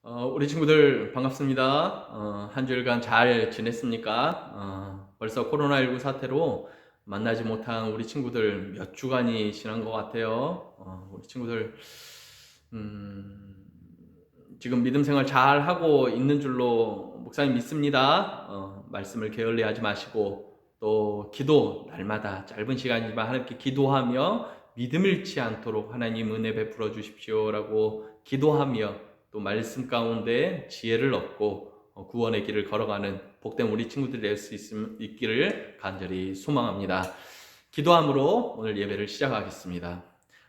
우리 친구들 반갑습니다. 한 주일간 잘 지냈습니까? 벌써 코로나19 사태로 만나지 못한 우리 친구들 몇 주간이 지난 것 같아요. 우리 친구들 음, 지금 믿음 생활 잘 하고 있는 줄로 목사님 믿습니다. 말씀을 게을리하지 마시고 또 기도 날마다 짧은 시간이지만 하나님께 기도하며 믿음 잃지 않도록 하나님 은혜 베풀어 주십시오라고 기도하며 또 말씀 가운데 지혜를 얻고 구원의 길을 걸어가는 복된 우리 친구들이 될 수 있기를 간절히 소망합니다. 기도함으로 오늘 예배를 시작하겠습니다.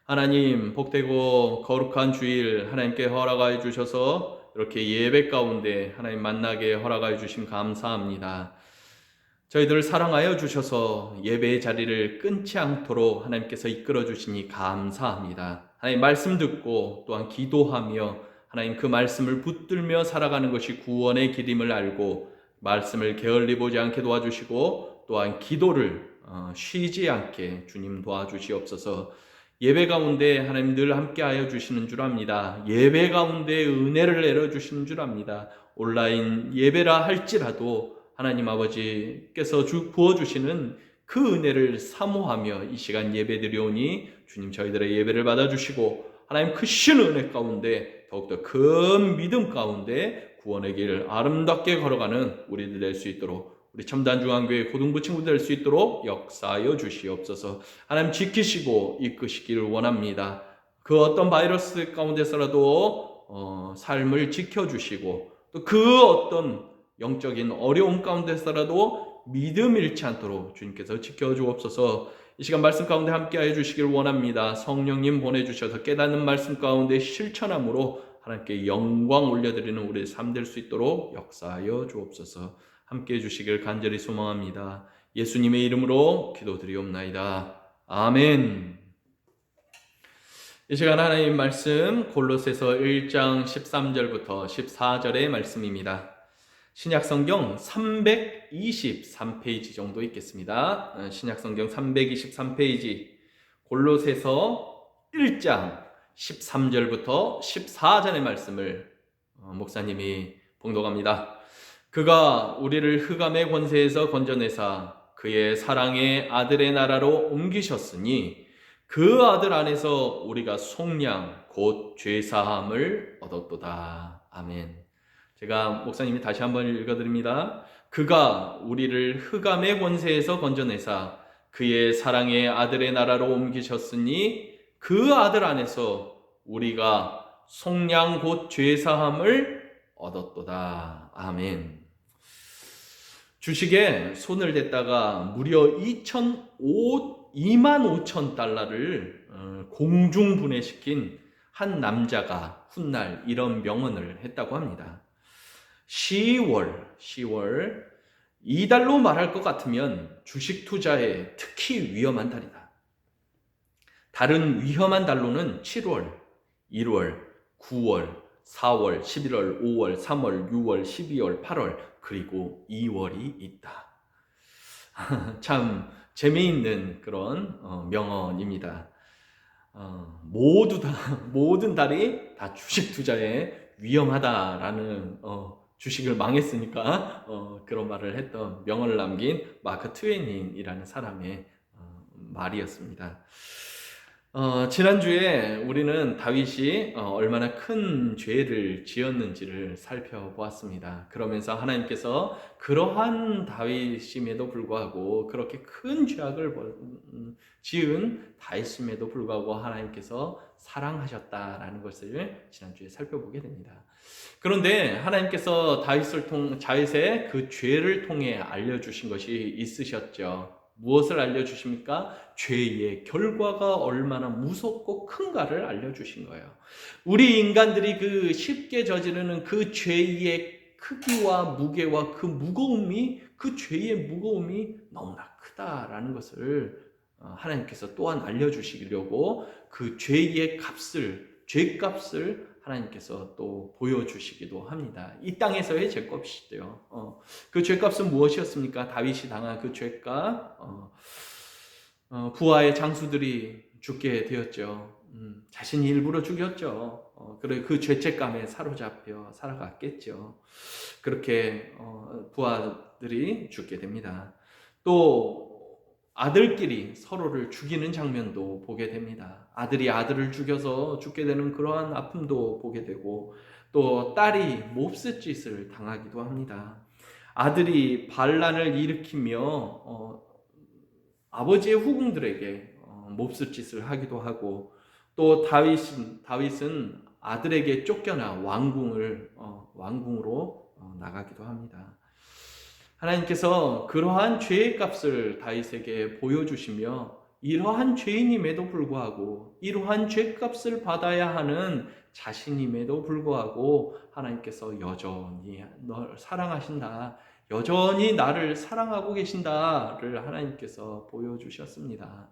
하나님, 복되고 거룩한 주일 하나님께 허락하여 주셔서 이렇게 예배 가운데 하나님 만나게 허락하여 주심 감사합니다. 저희들을 사랑하여 주셔서 예배의 자리를 끊지 않도록 하나님께서 이끌어 주시니 감사합니다. 하나님 말씀 듣고 또한 기도하며 하나님 그 말씀을 붙들며 살아가는 것이 구원의 길임을 알고 말씀을 게을리 보지 않게 도와주시고 또한 기도를 쉬지 않게 주님 도와주시옵소서. 예배 가운데 하나님 늘 함께하여 주시는 줄 압니다. 예배 가운데 은혜를 내려주시는 줄 압니다. 온라인 예배라 할지라도 하나님 아버지께서 부어주시는 그 은혜를 사모하며 이 시간 예배 드리오니 주님 저희들의 예배를 받아주시고 하나님 크신 은혜 가운데 더욱더 큰 믿음 가운데 구원의 길 아름답게 걸어가는 우리들 될 수 있도록 우리 첨단중앙교회 고등부 친구들 될 수 있도록 역사하여 주시옵소서. 하나님 지키시고 이끄시기를 원합니다. 그 어떤 바이러스 가운데서라도 삶을 지켜주시고 또 그 어떤 영적인 어려움 가운데서라도 믿음 잃지 않도록 주님께서 지켜주옵소서. 이 시간 말씀 가운데 함께하여 주시길 원합니다. 성령님 보내주셔서 깨닫는 말씀 가운데 실천함으로 하나님께 영광 올려드리는 우리의 삶 될 수 있도록 역사하여 주옵소서. 함께해 주시길 간절히 소망합니다. 예수님의 이름으로 기도드리옵나이다. 아멘. 이 시간 하나님 말씀 골로새서 1장 13절부터 14절의 말씀입니다. 신약성경 323페이지 정도 있겠습니다. 신약성경 323페이지 골로새서 1장 13절부터 14절의 말씀을 목사님이 봉독합니다. 그가 우리를 흑암의 권세에서 건져내사 그의 사랑의 아들의 나라로 옮기셨으니 그 아들 안에서 우리가 속량 곧 죄사함을 얻었도다. 아멘. 제가 목사님이 다시 한번 읽어드립니다. 그가 우리를 흑암의 권세에서 건져내사 그의 사랑의 아들의 나라로 옮기셨으니 그 아들 안에서 우리가 속량 곧 죄사함을 얻었도다. 아멘. 주식에 손을 댔다가 무려 25,000달러를 공중분해시킨 한 남자가 훗날 이런 명언을 했다고 합니다. 10월 이달로 말할 것 같으면 주식 투자에 특히 위험한 달이다. 다른 위험한 달로는 7월, 1월, 9월, 4월, 11월, 5월, 3월, 6월, 12월, 8월 그리고 2월이 있다. 참 재미있는 그런 명언입니다. 모든 달이 다 주식 투자에 위험하다라는 주식을 망했으니까 그런 말을 했던 명언을 남긴 마크 트웨인이라는 사람의 말이었습니다. 지난주에 우리는 다윗이 얼마나 큰 죄를 지었는지를 살펴보았습니다. 그러면서 하나님께서 그러한 다윗임에도 불구하고 그렇게 큰 죄악을 지은 다윗임에도 불구하고 하나님께서 사랑하셨다라는 것을 지난주에 살펴보게 됩니다. 그런데 하나님께서 다윗의 그 죄를 통해 알려주신 것이 있으셨죠. 무엇을 알려주십니까? 죄의 결과가 얼마나 무섭고 큰가를 알려주신 거예요. 우리 인간들이 그 쉽게 저지르는 그 죄의 크기와 무게와 그 죄의 무거움이 너무나 크다라는 것을 하나님께서 또한 알려주시려고 그 죄값을 하나님께서 또 보여주시기도 합니다. 이 땅에서의 죄값이죠. 그 죄값은 무엇이었습니까? 다윗이 당한 그 죄값, 부하의 장수들이 죽게 되었죠. 자신이 일부러 죽였죠. 그래 그 죄책감에 사로잡혀 살아갔겠죠. 그렇게 부하들이 죽게 됩니다. 또 아들끼리 서로를 죽이는 장면도 보게 됩니다. 아들이 아들을 죽여서 죽게 되는 그러한 아픔도 보게 되고, 또 딸이 몹쓸 짓을 당하기도 합니다. 아들이 반란을 일으키며 아버지의 후궁들에게 몹쓸 짓을 하기도 하고, 또 다윗은 아들에게 쫓겨나 왕궁으로 나가기도 합니다. 하나님께서 그러한 죄의 값을 다윗에게 보여주시며, 이러한 죄인임에도 불구하고, 이러한 죄값을 받아야 하는 자신임에도 불구하고 하나님께서 여전히 널 사랑하신다, 여전히 나를 사랑하고 계신다를 하나님께서 보여주셨습니다.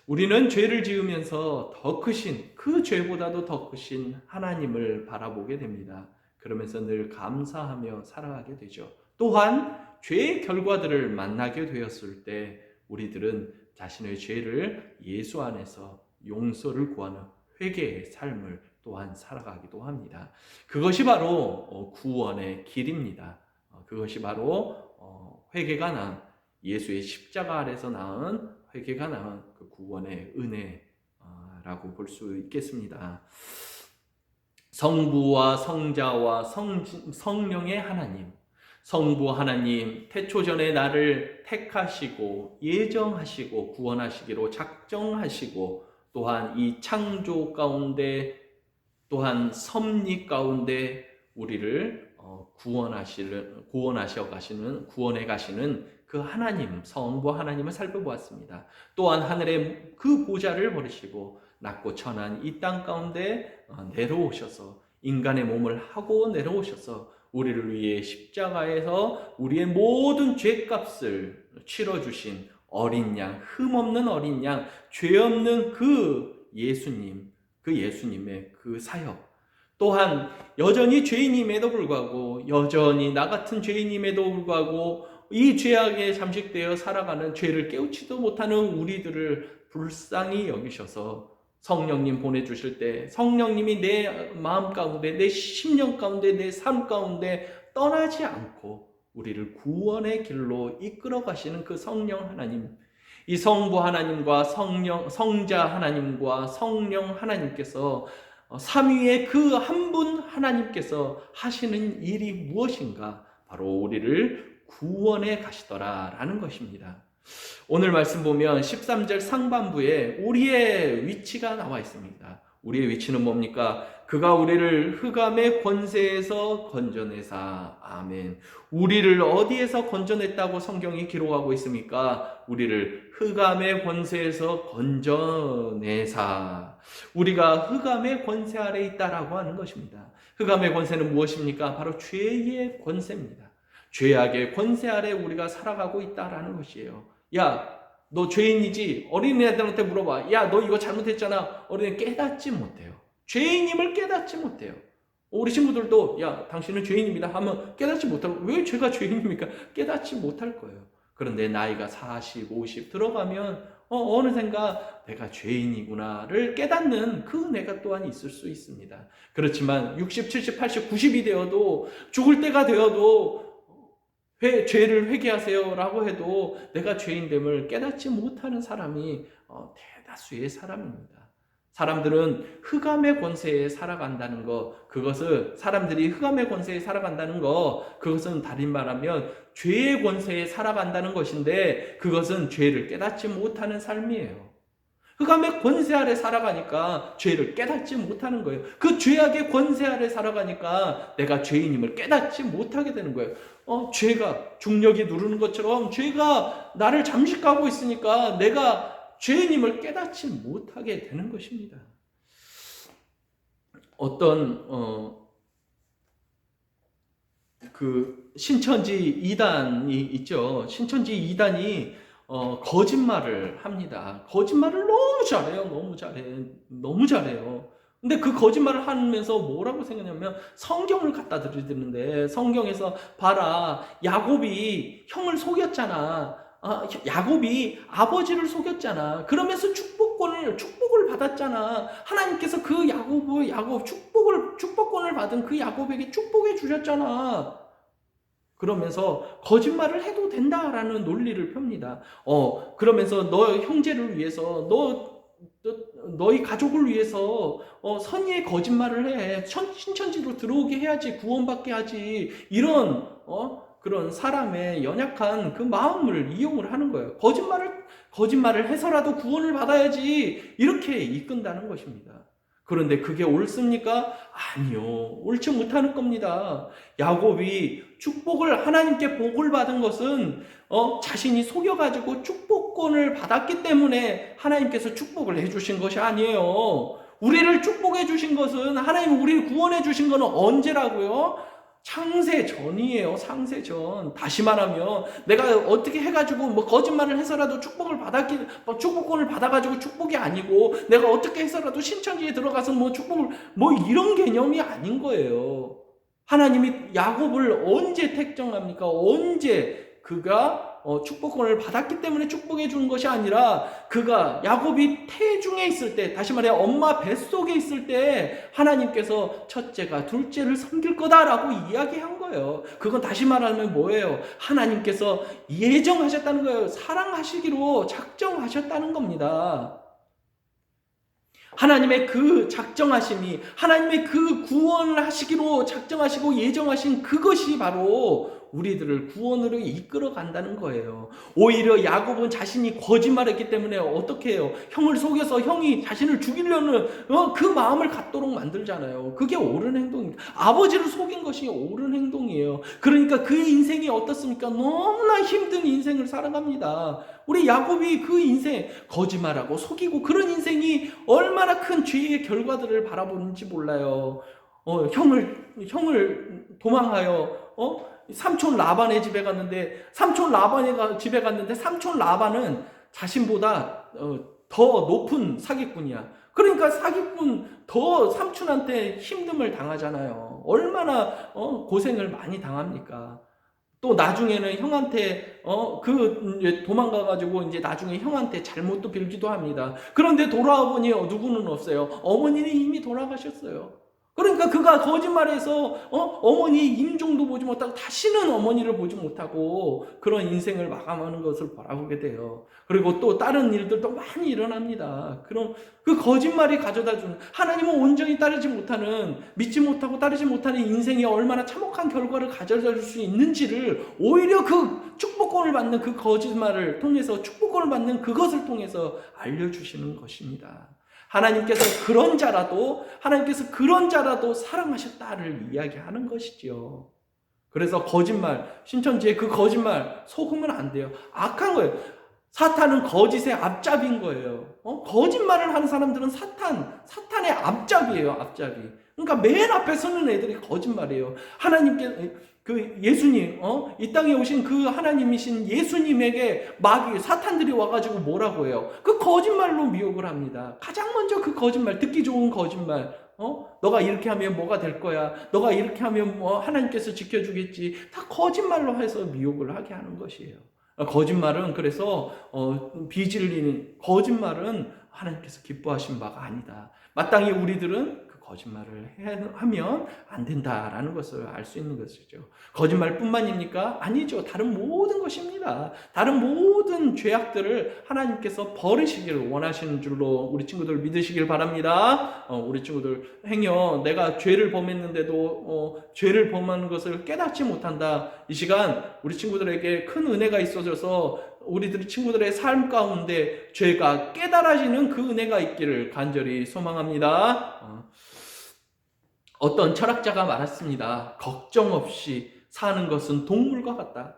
우리는 죄를 지으면서 더 크신, 그 죄보다도 더 크신 하나님을 바라보게 됩니다. 그러면서 늘 감사하며 살아가게 되죠. 또한 죄의 결과들을 만나게 되었을 때 우리들은 자신의 죄를 예수 안에서 용서를 구하는 회개의 삶을 또한 살아가기도 합니다. 그것이 바로 구원의 길입니다. 그것이 바로 회개가 낳은, 예수의 십자가 아래서 낳은 회개가 낳은 그 구원의 은혜라고 볼 수 있겠습니다. 성부와 성자와 성령의 하나님, 성부 하나님, 태초전에 나를 택하시고 예정하시고 구원하시기로 작정하시고, 또한 이 창조 가운데, 또한 섭리 가운데 우리를 구원해 가시는 그 하나님, 성부 하나님을 살펴보았습니다. 또한 하늘의 그 보좌를 버리시고 낮고 천한 이 땅 가운데 내려오셔서 인간의 몸을 하고 내려오셔서 우리를 위해 십자가에서 우리의 모든 죄값을 치러주신 어린 양, 흠없는 어린 양, 죄 없는 그 예수님, 그 예수님의 그 사역, 또한 여전히 죄인임에도 불구하고, 여전히 나 같은 죄인임에도 불구하고 이 죄악에 잠식되어 살아가는, 죄를 깨우치도 못하는 우리들을 불쌍히 여기셔서 성령님 보내주실 때, 성령님이 내 마음 가운데, 내 심령 가운데, 내 삶 가운데 떠나지 않고 우리를 구원의 길로 이끌어 가시는 그 성령 하나님, 이 성부 하나님과 성자 하나님과 성령 하나님께서 삼위의 그 한 분 하나님께서 하시는 일이 무엇인가? 바로 우리를 구원해 가시더라라는 것입니다. 오늘 말씀 보면 13절 상반부에 우리의 위치가 나와 있습니다. 우리의 위치는 뭡니까? 그가 우리를 흑암의 권세에서 건져내사. 아멘. 우리를 어디에서 건져냈다고 성경이 기록하고 있습니까? 우리를 흑암의 권세에서 건져내사. 우리가 흑암의 권세 아래 있다라고 하는 것입니다. 흑암의 권세는 무엇입니까? 바로 죄의 권세입니다. 죄악의 권세 아래 우리가 살아가고 있다라는 것이에요. 야, 너 죄인이지? 어린애들한테 물어봐. 야, 너 이거 잘못했잖아. 어린애 깨닫지 못해요. 죄인임을 깨닫지 못해요. 우리 친구들도 야, 당신은 죄인입니다 하면 깨닫지 못하고, 왜 제가 죄인입니까? 깨닫지 못할 거예요. 그런데 나이가 40, 50 들어가면 어느샌가 내가 죄인이구나를 깨닫는 그 은혜가 또한 있을 수 있습니다. 그렇지만 60, 70, 80, 90이 되어도, 죽을 때가 되어도 죄를 회개하세요 라고 해도 내가 죄인됨을 깨닫지 못하는 사람이 대다수의 사람입니다. 사람들은 흑암의 권세에 살아간다는 것, 사람들이 흑암의 권세에 살아간다는 것, 그것은 다른 말하면 죄의 권세에 살아간다는 것인데, 그것은 죄를 깨닫지 못하는 삶이에요. 흑암의 권세 아래 살아가니까 죄를 깨닫지 못하는 거예요. 그 죄악의 권세 아래 살아가니까 내가 죄인임을 깨닫지 못하게 되는 거예요. 죄가 중력이 누르는 것처럼 죄가 나를 잠식하고 있으니까 내가 죄인임을 깨닫지 못하게 되는 것입니다. 어떤 그 신천지 2단이 있죠. 신천지 2단이 거짓말을 합니다. 거짓말을 너무 잘해요. 너무 잘해요. 근데 그 거짓말을 하면서 뭐라고 생각하냐면, 성경을 갖다 드리는데, 성경에서 봐라, 야곱이 형을 속였잖아. 야곱이 아버지를 속였잖아. 그러면서 축복을 받았잖아. 하나님께서 그 야곱 축복권을 받은 그 야곱에게 축복해 주셨잖아. 그러면서 거짓말을 해도 된다라는 논리를 펴니다. 그러면서 너 형제를 위해서, 너희 가족을 위해서 선의의 거짓말을 해. 신천지로 들어오게 해야지, 구원받게 하지. 이런 그런 사람의 연약한 그 마음을 이용을 하는 거예요. 거짓말을 해서라도 구원을 받아야지, 이렇게 이끈다는 것입니다. 그런데 그게 옳습니까? 아니요. 옳지 못하는 겁니다. 야곱이 하나님께 복을 받은 것은 자신이 속여가지고 축복권을 받았기 때문에 하나님께서 축복을 해주신 것이 아니에요. 우리를 축복해 주신 것은, 하나님 우리를 구원해 주신 것은 언제라고요? 창세 전이에요. 창세 전. 다시 말하면 내가 어떻게 해가지고 거짓말을 해서라도 축복권을 받아가지고 축복이 아니고, 내가 어떻게 해서라도 신천지에 들어가서 축복을 이런 개념이 아닌 거예요. 하나님이 야곱을 언제 택정합니까? 언제 그가 축복권을 받았기 때문에 축복해 준 것이 아니라, 야곱이 태중에 있을 때, 다시 말해 엄마 뱃속에 있을 때 하나님께서 첫째가 둘째를 섬길 거다라고 이야기한 거예요. 그건 다시 말하면 뭐예요? 하나님께서 예정하셨다는 거예요. 사랑하시기로 작정하셨다는 겁니다. 하나님의 그 작정하심이, 하나님의 그 구원을 하시기로 작정하시고 예정하신 그것이 바로 우리들을 구원으로 이끌어 간다는 거예요. 오히려 야곱은 자신이 거짓말했기 때문에 어떻게 해요? 형을 속여서 형이 자신을 죽이려는 그 마음을 갖도록 만들잖아요. 그게 옳은 행동입니다. 아버지를 속인 것이 옳은 행동이에요. 그러니까 그의 인생이 어떻습니까? 너무나 힘든 인생을 살아갑니다. 우리 야곱이 그 인생, 거짓말하고 속이고 그런 인생이 얼마나 큰 죄의 결과들을 바라보는지 몰라요. 형을 도망하여 삼촌 라반의 집에 갔는데, 삼촌 라반은 자신보다 더 높은 사기꾼이야. 그러니까 더 삼촌한테 힘듦을 당하잖아요. 얼마나 고생을 많이 당합니까? 또 나중에는 형한테 도망가가지고 이제 나중에 형한테 잘못도 빌기도 합니다. 그런데 돌아와 보니 누구는 없어요. 어머니는 이미 돌아가셨어요. 그러니까 그가 거짓말해서 어머니의 임종도 보지 못하고 다시는 어머니를 보지 못하고 그런 인생을 마감하는 것을 바라보게 돼요. 그리고 또 다른 일들도 많이 일어납니다. 그럼 그 거짓말이 가져다 주는, 하나님은 온전히 믿지 못하고 따르지 못하는 인생이 얼마나 참혹한 결과를 가져다 줄 수 있는지를, 오히려 그 축복권을 받는 그 거짓말을 통해서, 축복권을 받는 그것을 통해서 알려주시는 것입니다. 하나님께서 그런 자라도 사랑하셨다를 이야기하는 것이죠. 그래서 신천지의 그 거짓말 속으면 안 돼요. 악한 거예요. 사탄은 거짓의 앞잡이인 거예요. 거짓말을 하는 사람들은 사탄의 앞잡이에요. 앞잡이. 그러니까 맨 앞에 서는 애들이 거짓말이에요. 예수님, 이 땅에 오신 그 하나님이신 예수님에게 사탄들이 와가지고 뭐라고 해요? 그 거짓말로 미혹을 합니다. 가장 먼저 그 거짓말, 듣기 좋은 거짓말. 너가 이렇게 하면 뭐가 될 거야? 너가 이렇게 하면 하나님께서 지켜주겠지. 다 거짓말로 해서 미혹을 하게 하는 것이에요. 거짓말은, 그래서 비질리는 거짓말은 하나님께서 기뻐하신 바가 아니다. 마땅히 우리들은 그 거짓말을 하면 안 된다라는 것을 알 수 있는 것이죠. 거짓말뿐만입니까? 아니죠. 다른 모든 것입니다. 다른 모든 죄악들을 하나님께서 버리시기를 원하시는 줄로 우리 친구들 믿으시길 바랍니다. 우리 친구들 내가 죄를 범했는데도 죄를 범한 것을 깨닫지 못한다. 이 시간 우리 친구들에게 큰 은혜가 있어져서 우리들 친구들의 삶 가운데 죄가 깨달아지는 그 은혜가 있기를 간절히 소망합니다. 어떤 철학자가 말했습니다. 걱정 없이 사는 것은 동물과 같다.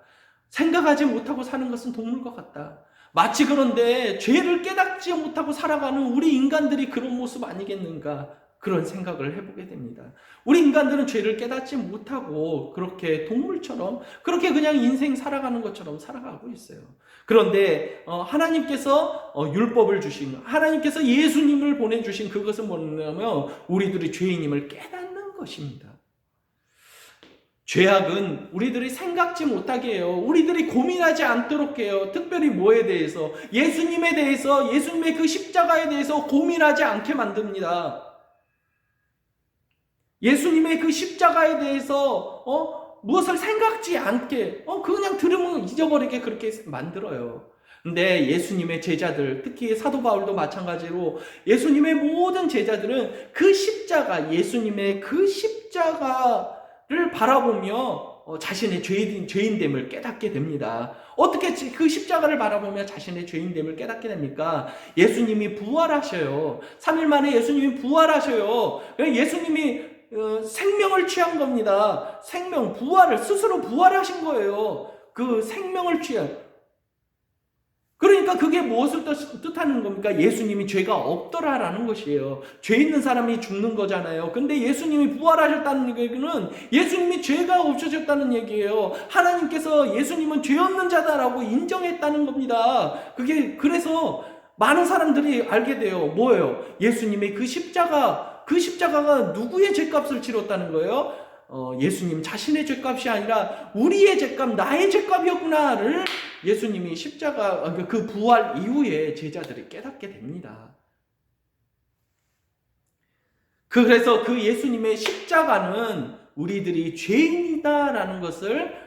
생각하지 못하고 사는 것은 동물과 같다. 마치 그런데 죄를 깨닫지 못하고 살아가는 우리 인간들이 그런 모습 아니겠는가, 그런 생각을 해보게 됩니다. 우리 인간들은 죄를 깨닫지 못하고 그렇게 동물처럼, 그렇게 그냥 인생 살아가는 것처럼 살아가고 있어요. 그런데 하나님께서 율법을 주신, 하나님께서 예수님을 보내주신 그것은 뭐냐면 우리들이 죄인임을 깨닫는 것입니다. 죄악은 우리들이 생각지 못하게 해요. 우리들이 고민하지 않도록 해요. 특별히 뭐에 대해서? 예수님에 대해서, 예수님의 그 십자가에 대해서 고민하지 않게 만듭니다. 예수님의 그 십자가에 대해서 무엇을 생각지 않게 그냥 들으면 잊어버리게 그렇게 만들어요. 근데 예수님의 제자들, 특히 사도 바울도 마찬가지로 예수님의 모든 제자들은 그 십자가, 예수님의 그 십자가를 바라보며 자신의 죄인됨을 깨닫게 됩니다. 어떻게 그 십자가를 바라보며 자신의 죄인됨을 깨닫게 됩니까? 예수님이 부활하셔요. 3일 만에 예수님이 부활하셔요. 예수님이 생명을 취한 겁니다. 생명, 부활을 스스로 부활하신 거예요. 그 생명을 취한. 그러니까 그게 무엇을 뜻하는 겁니까? 예수님이 죄가 없더라라는 것이에요. 죄 있는 사람이 죽는 거잖아요. 근데 예수님이 부활하셨다는 얘기는 예수님이 죄가 없어졌다는 얘기예요. 하나님께서 예수님은 죄 없는 자다라고 인정했다는 겁니다. 그게 그래서 많은 사람들이 알게 돼요. 뭐예요? 예수님의 그 십자가가 누구의 죄값을 치렀다는 거예요? 예수님 자신의 죄값이 아니라 우리의 죄값, 나의 죄값이었구나를 예수님이 십자가, 그 부활 이후에 제자들이 깨닫게 됩니다. 그래서 그 예수님의 십자가는 우리들이 죄인이다라는 것을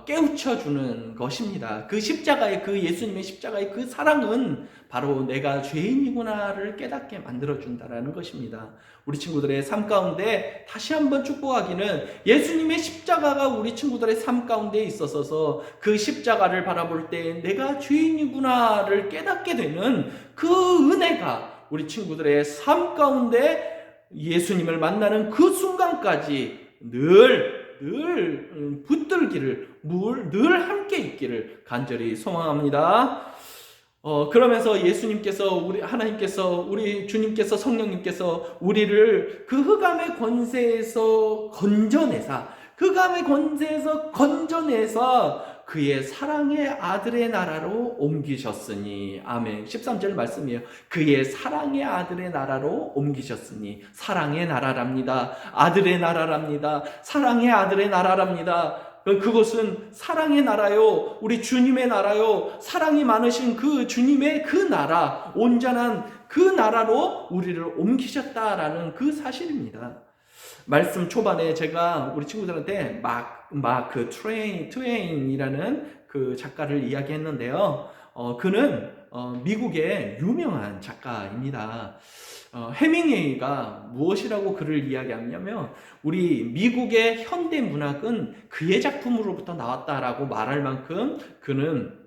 깨우쳐주는 것입니다. 그 십자가의, 그 예수님의 십자가의 그 사랑은 바로 내가 죄인이구나를 깨닫게 만들어준다라는 것입니다. 우리 친구들의 삶 가운데 다시 한번 축복하기는 예수님의 십자가가 우리 친구들의 삶 가운데 있어서 그 십자가를 바라볼 때 내가 죄인이구나를 깨닫게 되는 그 은혜가 우리 친구들의 삶 가운데 예수님을 만나는 그 순간까지 늘 붙들기를, 늘 함께 있기를 간절히 소망합니다. 그러면서 예수님께서, 하나님께서, 우리 주님께서, 성령님께서 우리를 그 흑암의 권세에서 건져내서 그의 사랑의 아들의 나라로 옮기셨으니. 아멘. 13절 말씀이에요. 그의 사랑의 아들의 나라로 옮기셨으니. 사랑의 나라랍니다. 아들의 나라랍니다. 사랑의 아들의 나라랍니다. 그것은 사랑의 나라요, 우리 주님의 나라요, 사랑이 많으신 그 주님의 그 나라, 온전한 그 나라로 우리를 옮기셨다라는 그 사실입니다. 말씀 초반에 제가 우리 친구들한테 마크 트웨인이라는 그 작가를 이야기했는데요. 그는 미국의 유명한 작가입니다. 해밍웨이가 무엇이라고 그를 이야기하냐면 우리 미국의 현대 문학은 그의 작품으로부터 나왔다라고 말할 만큼 그는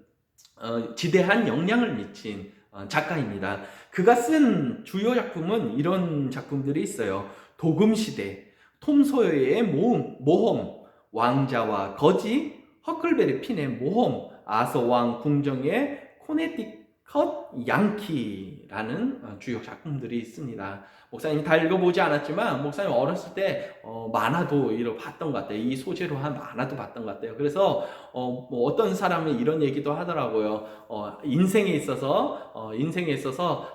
지대한 영향을 미친 작가입니다. 그가 쓴 주요 작품은 이런 작품들이 있어요. 도금시대, 톰 소여의 모험, 왕자와 거지, 허클베리 핀의 모험, 아서 왕 궁정의 코네티컷 양키라는 주요 작품들이 있습니다. 목사님이 다 읽어보지 않았지만 목사님 어렸을 때 만화도 봤던 것 같아요. 이 소재로 한 만화도 봤던 것 같아요. 그래서 뭐 어떤 사람은 이런 얘기도 하더라고요. 인생에 있어서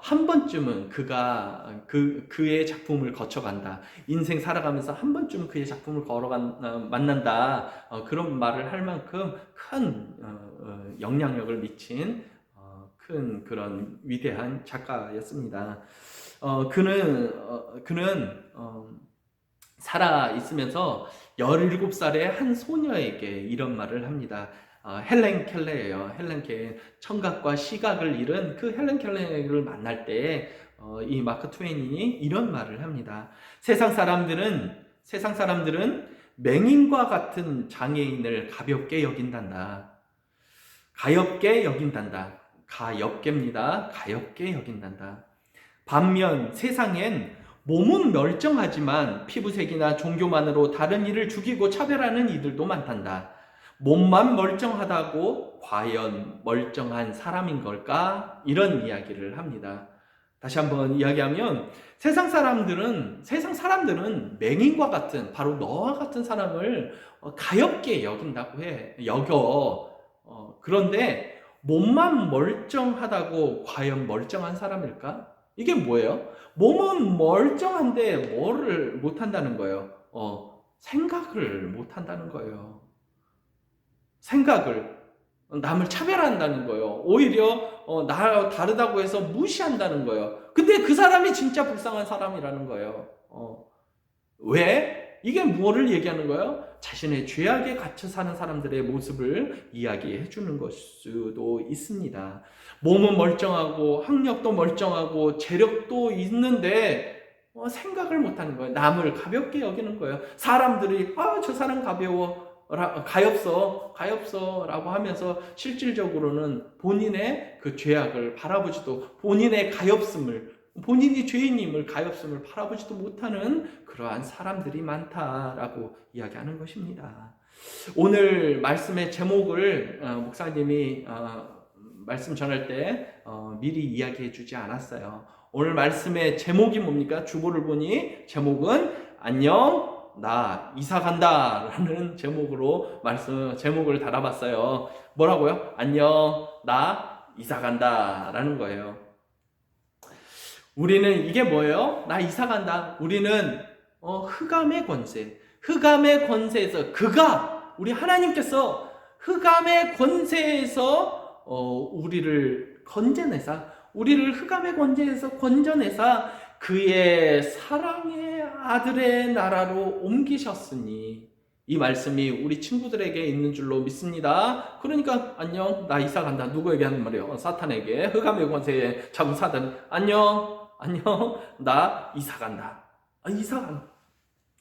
한 번쯤은 그가 그의 작품을 거쳐간다. 인생 살아가면서 한 번쯤은 그의 작품을 만난다. 그런 말을 할 만큼 큰 영향력을 미친 큰 그런 위대한 작가였습니다. 그는 살아 있으면서 17살의 한 소녀에게 이런 말을 합니다. 헬렌 켈러예요. 헬렌 켈러, 청각과 시각을 잃은 그 헬렌 켈러를 만날 때 이 마크 트웨인이 이런 말을 합니다. 세상 사람들은 맹인과 같은 장애인을 가볍게 여긴단다. 가엽게입니다. 가엽게 여긴단다. 반면 세상엔 몸은 멀쩡하지만 피부색이나 종교만으로 다른 이를 죽이고 차별하는 이들도 많단다. 몸만 멀쩡하다고 과연 멀쩡한 사람인 걸까? 이런 이야기를 합니다. 다시 한번 이야기하면 세상 사람들은 맹인과 같은, 바로 너와 같은 사람을 가엽게 여긴다고 여겨. 그런데 몸만 멀쩡하다고 과연 멀쩡한 사람일까? 이게 뭐예요? 몸은 멀쩡한데 뭐를 못한다는 거예요? 생각을 못 한다는 거예요. 남을 차별한다는 거예요. 오히려 나와 다르다고 해서 무시한다는 거예요. 근데 그 사람이 진짜 불쌍한 사람이라는 거예요. 왜? 이게 뭐를 얘기하는 거예요? 자신의 죄악에 갇혀 사는 사람들의 모습을 이야기해 주는 것 수도 있습니다. 몸은 멀쩡하고 학력도 멀쩡하고 재력도 있는데 생각을 못하는 거예요. 남을 가볍게 여기는 거예요. 사람들이 저 사람 가엾어 라고 하면서 실질적으로는 본인의 그 죄악을 바라보지도, 본인이 죄인임을 가엾음을 바라보지도 못하는 그러한 사람들이 많다라고 이야기하는 것입니다. 오늘 말씀의 제목을 목사님이 말씀 전할 때 미리 이야기해 주지 않았어요. 오늘 말씀의 제목이 뭡니까? 주보를 보니 제목은 안녕 나 이사 간다 라는 제목으로 제목을 달아봤어요. 뭐라고요? 안녕 나 이사 간다 라는 거예요. 우리는 이게 뭐예요? 나 이사 간다. 우리는 흑암의 권세에서 우리 하나님께서 흑암의 권세에서 우리를 흑암의 권세에서 건져내사 그의 사랑의 아들의 나라로 옮기셨으니, 이 말씀이 우리 친구들에게 있는 줄로 믿습니다. 그러니까 안녕 나 이사 간다. 누구에게 하는 말이에요? 사탄에게, 흑암의 권세에 잡은 사단, 안녕 나 이사 간다. 이사 간다.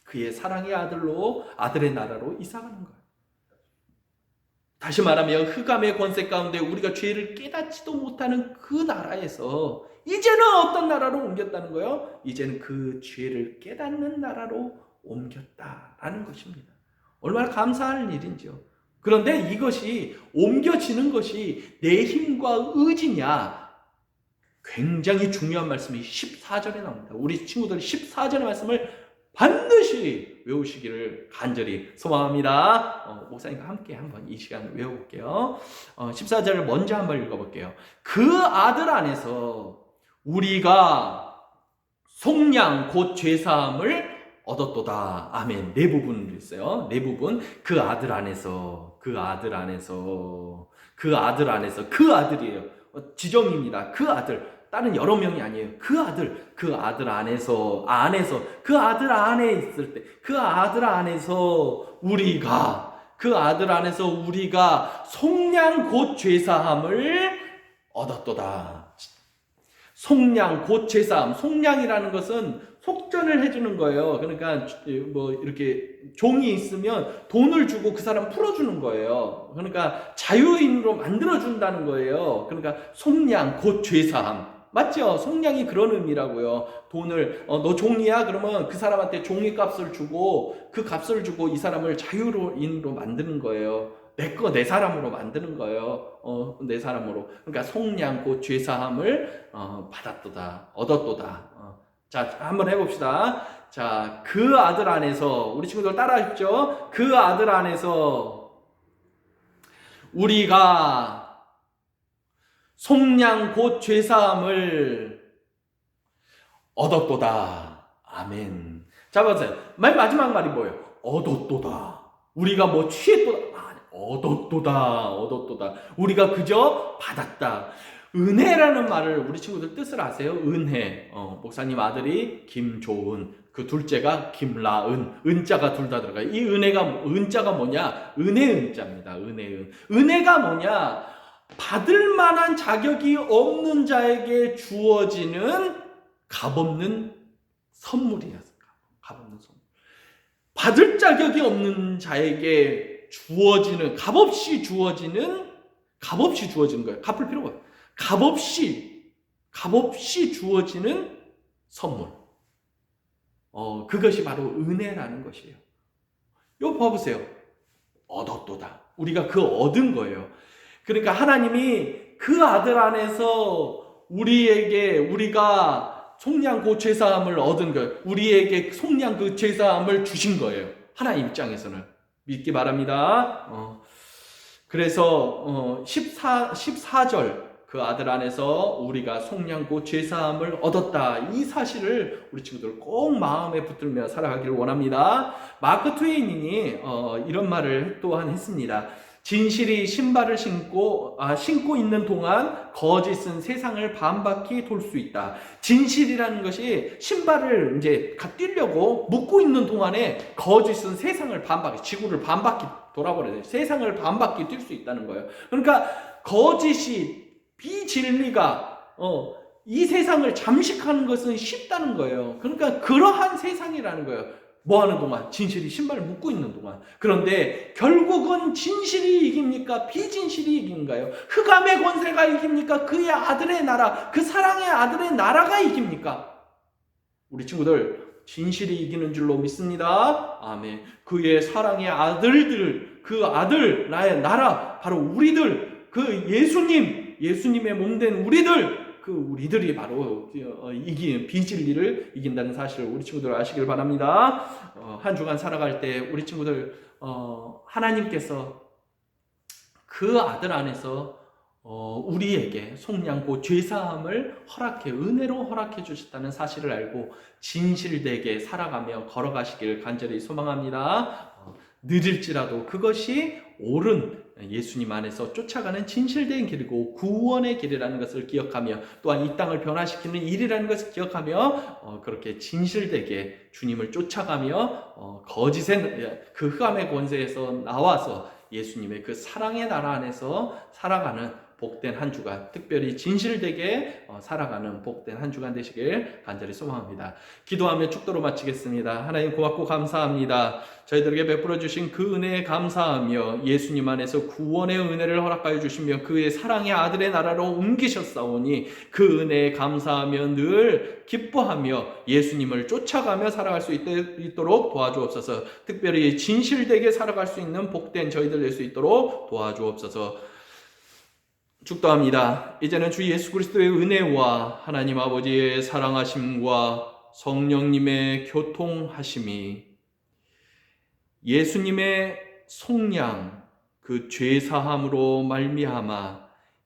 그의 사랑의 아들의 나라로 이사 가는 거예요. 다시 말하면 흑암의 권세 가운데 우리가 죄를 깨닫지도 못하는 그 나라에서 이제는 어떤 나라로 옮겼다는 거예요? 이제는 그 죄를 깨닫는 나라로 옮겼다라는 것입니다. 얼마나 감사할 일인지요. 그런데 이것이 옮겨지는 것이 내 힘과 의지냐? 굉장히 중요한 말씀이 14절에 나옵니다. 우리 친구들이 14절의 말씀을 반드시 외우시기를 간절히 소망합니다. 목사님과 함께 한번 이 시간을 외워볼게요. 14절을 먼저 한번 읽어볼게요. 그 아들 안에서 우리가 속량 곧 죄사함을 얻었도다. 아멘. 네 부분을 있어요. 네 부분. 그 아들 안에서 그 아들이에요. 지정입니다. 그 아들. 다른 여러 명이 아니에요. 그 아들 안에서 그 아들 안에 있을 때, 그 아들 안에서 우리가 속량 곧 죄사함을 얻었도다. 속량 곧 죄사함. 속량이라는 것은 속전을 해주는 거예요. 그러니까 이렇게 종이 있으면 돈을 주고 그 사람 풀어주는 거예요. 그러니까 자유인으로 만들어준다는 거예요. 그러니까 속량 곧 죄사함. 맞죠? 속량이 그런 의미라고요. 돈을 너 종이야? 그러면 그 사람한테 종이 값을 주고 그 값을 주고 이 사람을 자유인으로 만드는 거예요. 내 사람으로 만드는 거예요. 내 사람으로. 그러니까 속량 곧 죄사함을 얻었도다. 자, 한번 해봅시다. 자, 그 아들 안에서, 우리 친구들 따라하십시오. 그 아들 안에서 우리가 속량 곧 죄사함을 얻었도다. 아멘. 자, 보세요. 맨 마지막 말이 뭐예요? 얻었도다. 우리가 취했도다. 얻었도다. 우리가 그저 받았다. 은혜라는 말을 우리 친구들 뜻을 아세요? 은혜. 목사님 아들이 김조은, 그 둘째가 김라은, 은자가 둘 다 들어가요. 이 은자가 뭐냐? 은혜입니다. 은혜가 뭐냐? 받을 만한 자격이 없는 자에게 주어지는 값없는 선물이었어요. 받을 자격이 없는 자에게 값없이 주어지는 거예요. 갚을 필요가 없어요. 값없이 주어지는 선물. 그것이 바로 은혜라는 것이에요. 이거 봐보세요. 얻었도다. 우리가 그 얻은 거예요. 그러니까 하나님이 그 아들 안에서 우리가 속량 그 죄사함을 얻은 거예요. 우리에게 속량 그 죄사함을 주신 거예요. 하나님 입장에서는. 믿기 바랍니다. 그래서 14절 그 아들 안에서 우리가 속량고 죄사함을 얻었다. 이 사실을 우리 친구들 꼭 마음에 붙들며 살아가기를 원합니다. 마크 트웨인이 이런 말을 또한 했습니다. 진실이 신발을 신고 있는 동안 거짓은 세상을 반바퀴 돌 수 있다. 진실이라는 것이 신발을 이제 뛰려고 묶고 있는 동안에 거짓은 세상을 반바퀴, 지구를 반바퀴 돌아버려요. 세상을 반바퀴 뛸 수 있다는 거예요. 그러니까 거짓이, 비진리가 이 세상을 잠식하는 것은 쉽다는 거예요. 그러니까 그러한 세상이라는 거예요. 뭐 하는 동안? 진실이 신발을 묶고 있는 동안. 그런데 결국은 진실이 이깁니까? 비진실이 이긴가요? 흑암의 권세가 이깁니까? 그의 아들의 나라, 그 사랑의 아들의 나라가 이깁니까? 우리 친구들, 진실이 이기는 줄로 믿습니다. 아멘. 그의 사랑의 아들들, 그 아들, 나의 나라, 바로 우리들, 그 예수님의 몸된 우리들, 그 우리들이 바로 이긴 비진리를 이긴다는 사실을 우리 친구들 아시길 바랍니다. 한 주간 살아갈 때 우리 친구들 하나님께서 그 아들 안에서 우리에게 속량고 죄사함을 은혜로 허락해 주셨다는 사실을 알고 진실되게 살아가며 걸어가시길 간절히 소망합니다. 느릴지라도 그것이 옳은 예수님 안에서 쫓아가는 진실된 길이고 구원의 길이라는 것을 기억하며 또한 이 땅을 변화시키는 일이라는 것을 기억하며 그렇게 진실되게 주님을 쫓아가며 거짓의 그 흑암의 권세에서 나와서 예수님의 그 사랑의 나라 안에서 살아가는 복된 한 주간, 특별히 진실되게 살아가는 복된 한 주간 되시길 간절히 소망합니다. 기도하며 축도로 마치겠습니다. 하나님 고맙고 감사합니다. 저희들에게 베풀어 주신 그 은혜에 감사하며 예수님 안에서 구원의 은혜를 허락하여 주시며 그의 사랑의 아들의 나라로 옮기셨사오니 그 은혜에 감사하며 늘 기뻐하며 예수님을 쫓아가며 살아갈 수 있도록 도와주옵소서. 특별히 진실되게 살아갈 수 있는 복된 저희들 될 수 있도록 도와주옵소서. 축도합니다. 이제는 주 예수 그리스도의 은혜와 하나님 아버지의 사랑하심과 성령님의 교통하심이 예수님의 속량, 그 죄사함으로 말미암아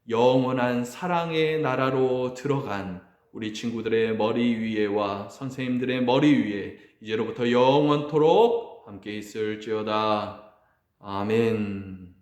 영원한 사랑의 나라로 들어간 우리 친구들의 머리 위에와 선생님들의 머리 위에 이제로부터 영원토록 함께 있을지어다. 아멘.